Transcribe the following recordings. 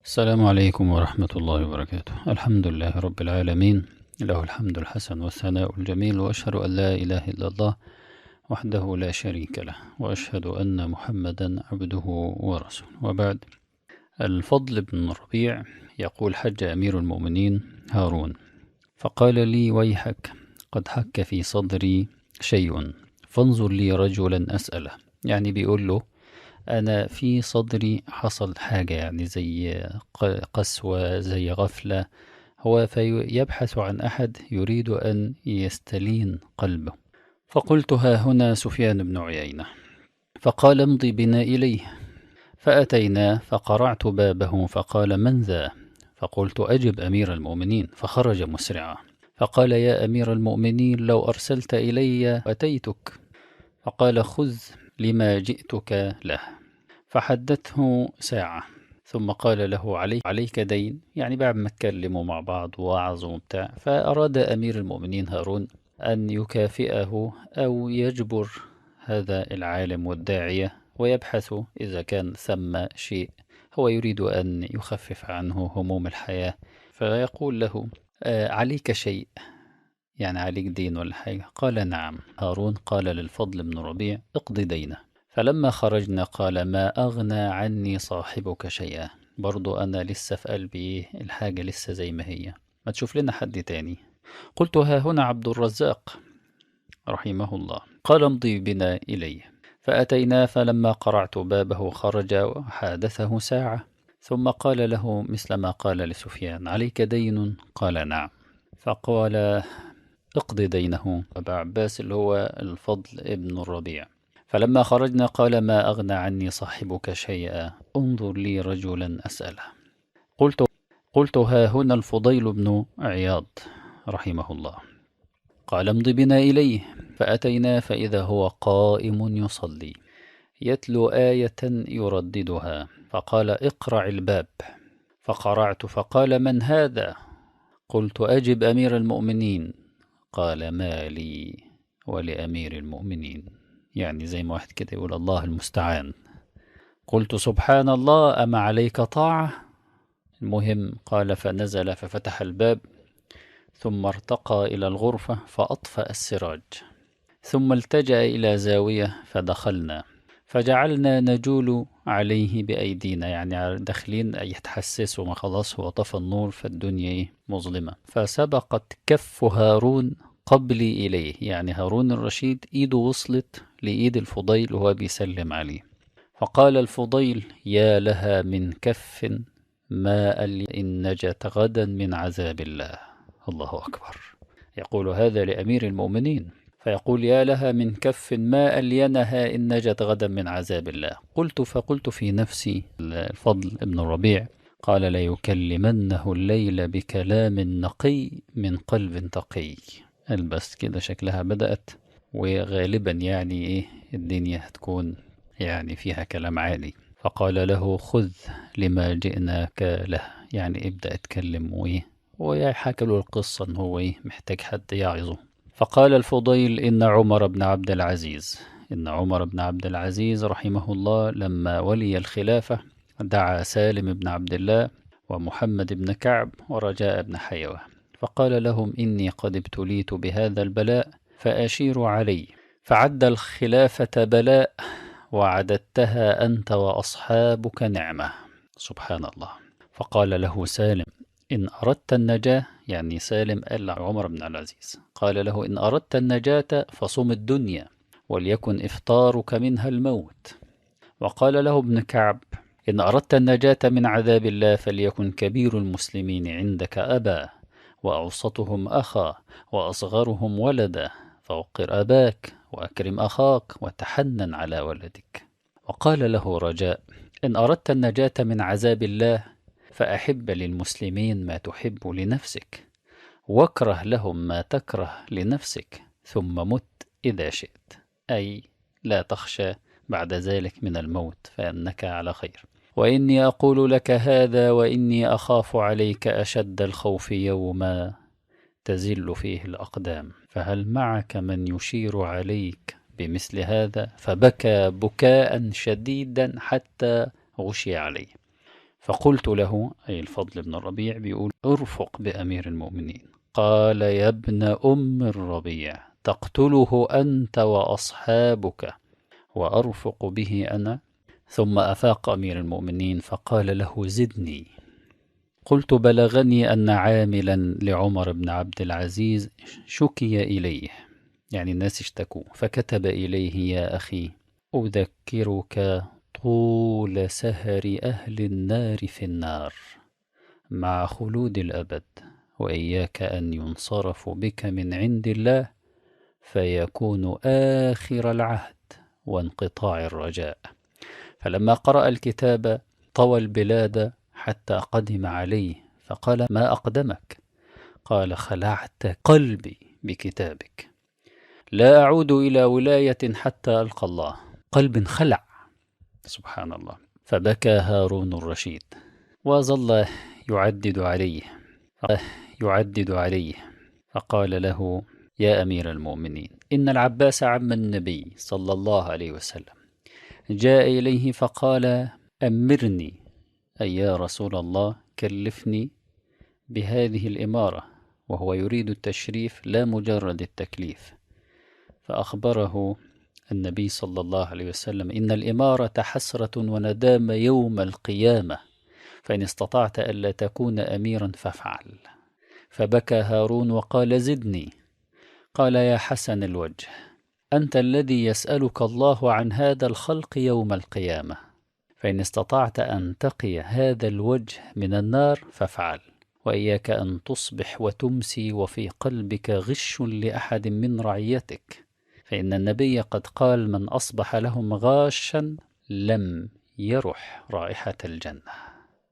السلام عليكم ورحمة الله وبركاته. الحمد لله رب العالمين، له الحمد الحسن والثناء الجميل، وأشهد أن لا إله إلا الله وحده لا شريك له، وأشهد أن محمدا عبده ورسوله، وبعد. الفضل بن ربيع يقول: حج أمير المؤمنين هارون فقال لي: ويحك، قد حك في صدري شيء فانظر لي رجلا أسأله. يعني بيقول له: أنا في صدري حصل حاجة، يعني زي قسوة، زي غفلة. هو فيبحث عن أحد يريد أن يستلين قلبه. فقلت: ها هنا سفيان بن عيينة. فقال: امضي بنا إليه. فأتينا فقرعت بابه فقال: من ذا؟ فقلت: أجب أمير المؤمنين. فخرج مسرعا فقال: يا أمير المؤمنين، لو أرسلت إلي أتيتك. فقال: خذ لما جئتك له. فحدثه ساعة ثم قال له: عليك دين، يعني بعد ما اتكلموا مع بعض ووعظوا وبتاع، فأراد أمير المؤمنين هارون أن يكافئه أو يجبر هذا العالم والداعية، ويبحث إذا كان ثم شيء هو يريد أن يخفف عنه هموم الحياة، فيقول له: عليك شيء، يعني عليك دين ولا حاجة؟ قال: نعم. هارون قال للفضل بن ربيع: اقض دينه. فلما خرجنا قال: ما أغنى عني صاحبك شيئا. برضو أنا لسه في قلبي الحاجة لسه زي ما هي، ما تشوف لنا حد تاني. قلت: ها هنا عبد الرزاق رحمه الله. قال: امضي بنا إليه. فأتينا فلما قرعت بابه خرج وحادثه ساعة، ثم قال له مثل ما قال لسفيان: عليك دين؟ قال: نعم. فقال: اقض دينه. أبا عباس اللي هو الفضل ابن الربيع. فلما خرجنا قال: ما أغنى عني صاحبك شيئا، انظر لي رجلا أسأله. قلت: ها هنا الفضيل بن عياض رحمه الله. قال: امض بنا إليه. فأتينا فإذا هو قائم يصلي يتلو آية يرددها. فقال: اقرع الباب. فقرعت فقال: من هذا؟ قلت: أجب أمير المؤمنين. قال: ما لي ولأمير المؤمنين؟ يعني زي ما واحد كده يقول: الله المستعان. قلت: سبحان الله، أما عليك طاعة؟ المهم قال: فنزل ففتح الباب، ثم ارتقى إلى الغرفة فأطفأ السراج، ثم التجأ إلى زاوية فدخلنا، فجعلنا نجول عليه بأيدينا، يعني داخلين يتحسسوا ما خلاص هو طفى النور فالدنيا مظلمة. فسبقت كف هارون قبلي إليه، يعني هارون الرشيد إيده وصلت لإيد الفضيل وهو بيسلم عليه. فقال الفضيل: يا لها من كف ما إن نجت غدا من عذاب الله. الله أكبر. يقول هذا لأمير المؤمنين، فيقول: يا لها من كف ما ألينها إن نجت غدا من عذاب الله. فقلت في نفسي: الفضل ابن الربيع قال: ليكلمنه الليل بكلام نقي من قلب تقي. بس كده شكلها بدأت، وغالبا يعني إيه الدنيا هتكون يعني فيها كلام عالي. فقال له: خذ لما جئناك له، يعني ابدأ اتكلم ويحكى له القصة ان هو محتاج حد يعظه. فقال الفضيل: إن عمر بن عبد العزيز رحمه الله لما ولي الخلافة دعا سالم بن عبد الله ومحمد بن كعب ورجاء بن حيوة، فقال لهم: إني قد ابتليت بهذا البلاء فأشيروا علي. فعد الخلافة بلاء وعددتها أنت وأصحابك نعمة. سبحان الله. فقال له سالم: إن أردت النجاة، يعني سالم قال عمر بن العزيز قال له: إن أردت النجاة فصم الدنيا وليكن إفطارك منها الموت. وقال له ابن كعب: إن أردت النجاة من عذاب الله فليكن كبير المسلمين عندك أبا، وأوسطهم أخا، وأصغرهم ولدا، فوقر أباك وأكرم أخاك وتحنن على ولدك. وقال له رجاء: إن أردت النجاة من عذاب الله فأحب للمسلمين ما تحب لنفسك، واكره لهم ما تكره لنفسك، ثم مت إذا شئت، أي لا تخشى بعد ذلك من الموت فإنك على خير. وإني أقول لك هذا وإني أخاف عليك أشد الخوف يوما تزل فيه الأقدام، فهل معك من يشير عليك بمثل هذا؟ فبكى بكاء شديدا حتى غشي عليه. فقلت له، أي الفضل بن الربيع بيقول: ارفق بأمير المؤمنين. قال: يا ابن أم الربيع، تقتله أنت وأصحابك وأرفق به أنا؟ ثم أفاق أمير المؤمنين فقال له: زدني. قلت: بلغني أن عاملا لعمر بن عبد العزيز شكي إليه، يعني الناس اشتكوا، فكتب إليه: يا أخي، أذكرك طول سهر أهل النار في النار مع خلود الأبد، وإياك أن ينصرف بك من عند الله فيكون آخر العهد وانقطاع الرجاء. فلما قرأ الكتاب طوى البلاد حتى قدم عليه، فقال: ما أقدمك؟ قال: خلعت قلبي بكتابك، لا أعود إلى ولاية حتى ألقى الله. قلب خلع، سبحان الله. فبكى هارون الرشيد وظل يعدد عليه فقال له: يا أمير المؤمنين، إن العباس عم النبي صلى الله عليه وسلم جاء إليه فقال: أمرني، أي يا رسول الله كلفني بهذه الإمارة، وهو يريد التشريف لا مجرد التكليف. فأخبره النبي صلى الله عليه وسلم: إن الإمارة حسرة وندامة يوم القيامة، فإن استطعت ألا تكون أميرا فافعل. فبكى هارون وقال: زدني. قال: يا حسن الوجه، أنت الذي يسألك الله عن هذا الخلق يوم القيامة، فإن استطعت أن تقي هذا الوجه من النار فافعل، وإياك أن تصبح وتمسي وفي قلبك غش لأحد من رعيتك، فإن النبي قد قال: من أصبح لهم غاشا لم يرح رائحة الجنة.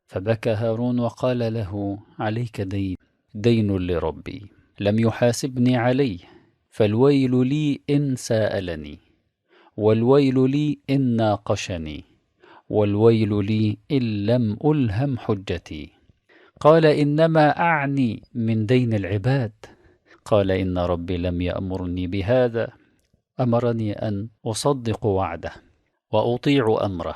فبكى هارون وقال له: عليك دين لربي لم يحاسبني عليه، فالويل لي إن سألني، والويل لي إن ناقشني، والويل لي إن لم ألهم حجتي. قال: إنما أعني من دين العباد. قال: إن ربي لم يأمرني بهذا، أمرني أن أصدق وعده وأطيع أمره.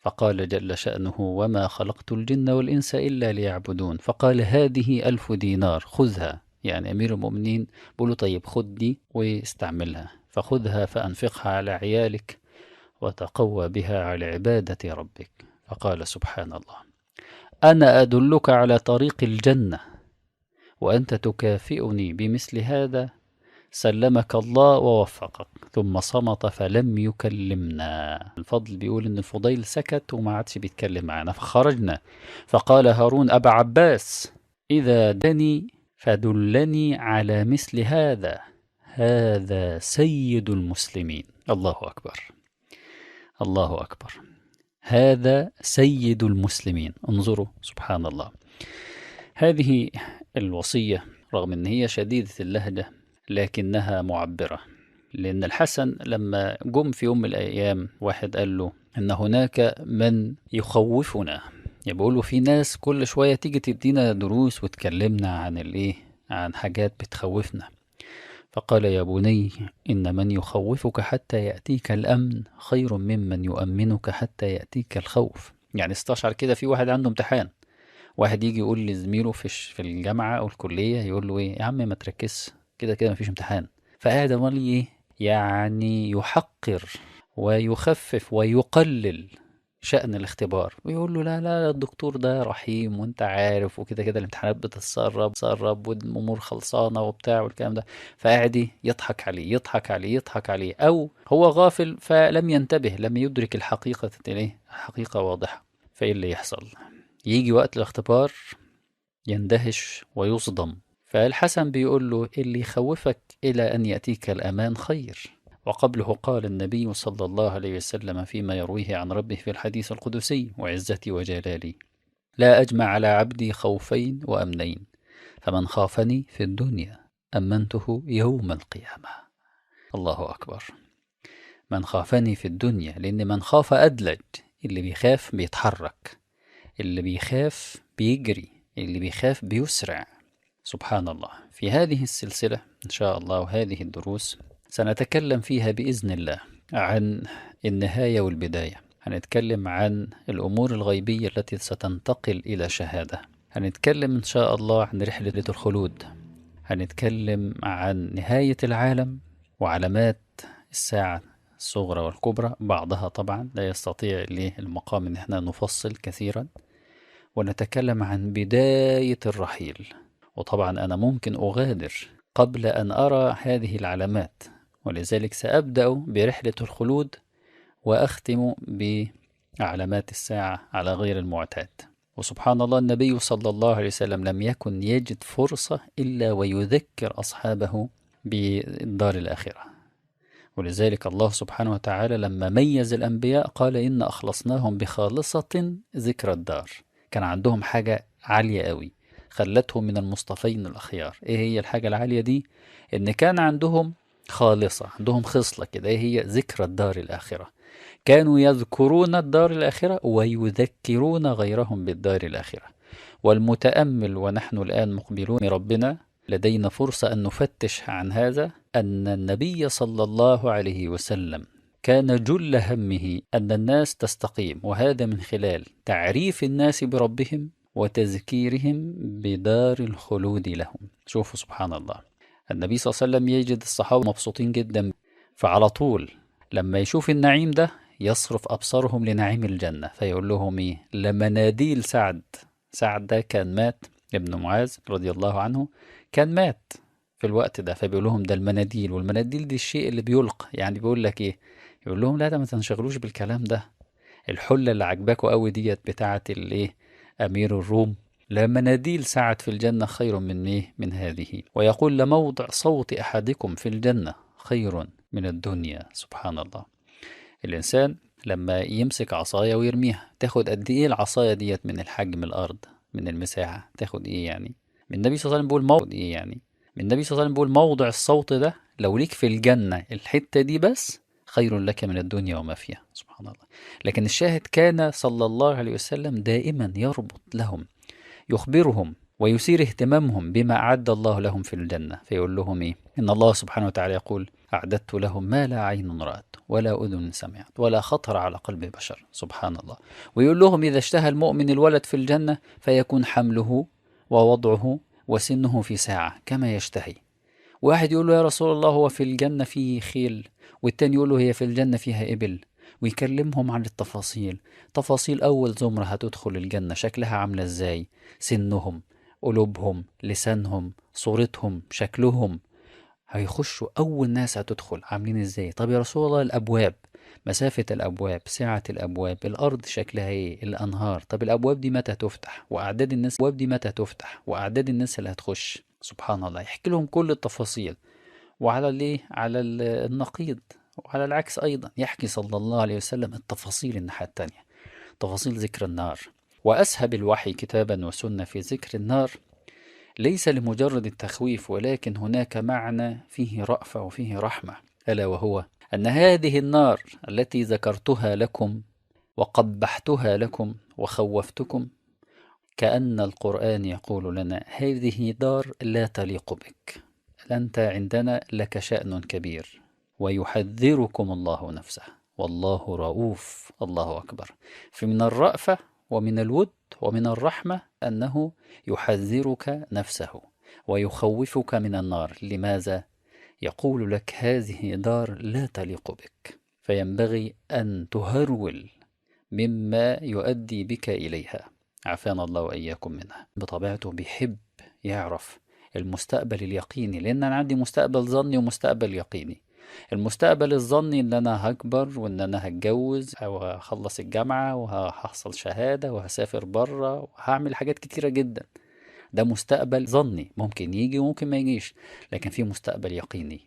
فقال جل شأنه: وما خلقت الجن والإنس إلا ليعبدون. فقال: هذه 1000 دينار خذها. يعني أمير المؤمنين بقول له: طيب خذ دي واستعملها، فخذها فأنفقها على عيالك وتقوى بها على عبادة ربك. فقال: سبحان الله، أنا أدلك على طريق الجنة وأنت تكافئني بمثل هذا؟ سلمك الله ووفقك. ثم صمت فلم يكلمنا. الفضل بيقول إن الفضيل سكت وما عادش بيتكلم معنا. فخرجنا فقال هارون: أبا عباس، إذا دني فدلني على مثل هذا، هذا سيد المسلمين. الله أكبر، الله أكبر، هذا سيد المسلمين. انظروا سبحان الله، هذه الوصية رغم أن هي شديدة اللهجة لكنها معبرة. لأن الحسن لما جم في يوم من الأيام واحد قال له أن هناك من يخوفنا، يقولوا في ناس كل شوية تيجي تدينا دروس وتكلمنا عن حاجات بتخوفنا. فقال: يا بني، إن من يخوفك حتى يأتيك الأمن خير ممن يؤمنك حتى يأتيك الخوف. يعني استشعر كده، في واحد عنده امتحان، واحد يجي يقول لزميله في الجامعة أو الكلية، يقول له: إيه يا عم ما تركز، كده كده مفيش امتحان. فقاعد أمال إيه؟ يعني يحقر ويخفف ويقلل شأن الاختبار، ويقول له: لا لا، الدكتور ده رحيم وانت عارف، وكده كده الامتحانات بتتسرب والأمور خلصانة وبتاع والكلام ده. فقاعد يضحك عليه يضحك عليه يضحك عليه، أو هو غافل فلم ينتبه، لم يدرك الحقيقة، حقيقة واضحة. فإيه اللي يحصل؟ يجي وقت الاختبار يندهش ويصدم. فالحسن بيقول له: اللي يخوفك إلى أن يأتيك الأمان خير. وقبله قال النبي صلى الله عليه وسلم فيما يرويه عن ربه في الحديث القدسي: وعزتي وجلالي لا أجمع على عبدي خوفين وأمنين، فمن خافني في الدنيا أمنته يوم القيامة. الله أكبر، من خافني في الدنيا، لأن من خاف أدلج، اللي بيخاف بيتحرك، اللي بيخاف بيجري، اللي بيخاف بيسرع. سبحان الله. في هذه السلسلة إن شاء الله وهذه الدروس سنتكلم فيها بإذن الله عن النهاية والبداية، هنتكلم عن الأمور الغيبية التي ستنتقل إلى شهادة. هنتكلم إن شاء الله عن رحلة الخلود. هنتكلم عن نهاية العالم وعلامات الساعة الصغرى والكبرى، بعضها طبعا لا يستطيع المقام إن احنا نفصل كثيرا. ونتكلم عن بداية الرحيل، وطبعا أنا ممكن أغادر قبل أن أرى هذه العلامات، ولذلك سأبدأ برحلة الخلود وأختم بعلامات الساعة على غير المعتاد. وسبحان الله، النبي صلى الله عليه وسلم لم يكن يجد فرصة إلا ويذكر أصحابه بالدار الآخرة. ولذلك الله سبحانه وتعالى لما ميز الأنبياء قال إن أخلصناهم بخالصة ذكر الدار. كان عندهم حاجة عالية قوي خلتهم من المصطفين الأخيار. إيه هي الحاجة العالية دي؟ إن كان عندهم خالصة، عندهم خصلة كده، إيه هي؟ ذكر الدار الآخرة. كانوا يذكرون الدار الآخرة ويذكرون غيرهم بالدار الآخرة. والمتأمل ونحن الآن مقبلون ربنا لدينا فرصة أن نفتش عن هذا، أن النبي صلى الله عليه وسلم كان جل همه أن الناس تستقيم، وهذا من خلال تعريف الناس بربهم وتذكيرهم بدار الخلود لهم. شوفوا سبحان الله، النبي صلى الله عليه وسلم يجد الصحابة مبسوطين جدا، فعلى طول لما يشوف النعيم ده يصرف أبصارهم لنعيم الجنة، فيقول لهم إيه؟ لمناديل سعد. سعد ده كان مات، ابن معاذ رضي الله عنه كان مات في الوقت ده، فبيقول لهم ده المناديل. والمناديل دي الشيء اللي بيلقى، يعني بيقول لك إيه؟ يقول لهم لا، ده ما تنشغلوش بالكلام ده. الحلة اللي عجباكوا قوي ديت بتاعة الإيه؟ أمير الروم. لمناديل سعد في الجنة خير من إيه؟ من هذه. ويقول لموضع صوت أحدكم في الجنة خير من الدنيا. سبحان الله. الإنسان لما يمسك عصاية ويرميها، تاخد قد إيه العصاية ديت من الحجم الأرض، من المساحة؟ تاخد إيه يعني؟ من النبي صلى الله عليه وسلم بيقول موضع إيه يعني؟ من النبي صلى الله عليه وسلم بيقول موضع الصوت ده لو ليك في الجنة الحتة دي بس خير لك من الدنيا وما فيها. سبحان الله. لكن الشاهد كان صلى الله عليه وسلم دائما يربط لهم، يخبرهم ويثير اهتمامهم بما أعد الله لهم في الجنة. فيقول لهم إيه؟ إن الله سبحانه وتعالى يقول أعددت لهم ما لا عين رأت ولا أذن سمعت ولا خطر على قلب بشر. سبحان الله. ويقول لهم إذا اشتهى المؤمن الولد في الجنة فيكون حمله ووضعه وسنه في ساعة كما يشتهي. واحد يقول له يا رسول الله هو في الجنة فيه خيل، والتاني يقول له هي في الجنة فيها إبل، ويكلمهم عن التفاصيل. تفاصيل أول زمرة هتدخل الجنة شكلها عاملة إزاي، سنهم، قلوبهم، لسانهم، صورتهم، شكلهم. هيخشوا أول ناس هتدخل عاملين إزاي. طب يا رسول الله الأبواب، مسافة الأبواب، سعة الأبواب، الأرض شكلها إيه، الأنهار. طب الأبواب دي متى تفتح، وأعداد الناس الأبواب دي متى تفتح، وأعداد الناس اللي هتخش. سبحان الله. يحكي لهم كل التفاصيل. وعلى الايه، على النقيض وعلى العكس أيضا يحكي صلى الله عليه وسلم التفاصيل الناحية التانية، تفاصيل ذكر النار. وأسهب الوحي كتابا وسنة في ذكر النار ليس لمجرد التخويف، ولكن هناك معنى فيه رأفة وفيه رحمة، ألا وهو أن هذه النار التي ذكرتها لكم وقبحتها لكم وخوفتكم، كأن القرآن يقول لنا هذه دار لا تليق بك، أنت عندنا لك شأن كبير، ويحذركم الله نفسه والله رؤوف. الله أكبر. فمن الرأفة ومن الود ومن الرحمة أنه يحذرك نفسه ويخوفك من النار. لماذا؟ يقول لك هذه دار لا تليق بك، فينبغي أن تهرول مما يؤدي بك إليها. عافانا الله وإياكم منها. بطبيعته بيحب يعرف المستقبل اليقيني، لأن أنا عندي مستقبل ظني ومستقبل يقيني. المستقبل الظني إن أنا هكبر وإن أنا هتجوز أو هخلص الجامعة وهحصل شهادة وهسافر بره وهعمل حاجات كتيرة جدا. ده مستقبل ظني، ممكن يجي وممكن ما يجيش. لكن في مستقبل يقيني.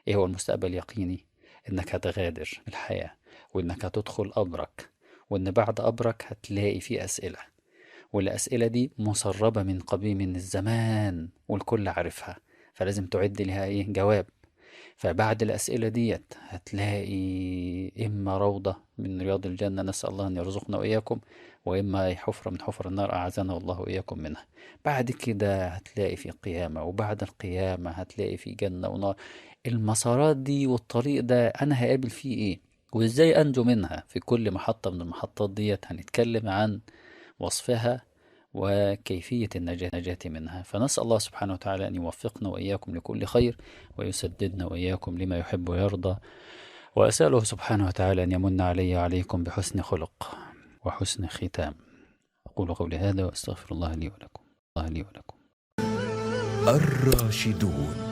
إيه هو المستقبل اليقيني؟ إنك هتغادر الحياة، وإنك هتدخل قبرك، وإن بعد قبرك هتلاقي فيه أسئلة، والأسئلة دي مسربة من قديم الزمان والكل عارفها، فلازم تعد لها إيه؟ جواب. فبعد الأسئلة ديت هتلاقي إما روضة من رياض الجنة، نسأل الله أن يرزقنا وإياكم، وإما حفرة من حفر النار أعاذنا الله وإياكم منها. بعد كده هتلاقي في قيامة، وبعد القيامة هتلاقي في جنة ونار. المسارات دي والطريق ده أنا هقابل فيه إيه؟ وإزاي أنجو منها. في كل محطة من المحطات ديت هنتكلم عن وصفها وكيفية النجاة منها. فنسأل الله سبحانه وتعالى أن يوفقنا وإياكم لكل خير، ويسددنا وإياكم لما يحب ويرضى. وأسأله سبحانه وتعالى أن يمن علي وعليكم بحسن خلق وحسن ختام. أقول قولي هذا وأستغفر الله لي ولكم. الراشدون.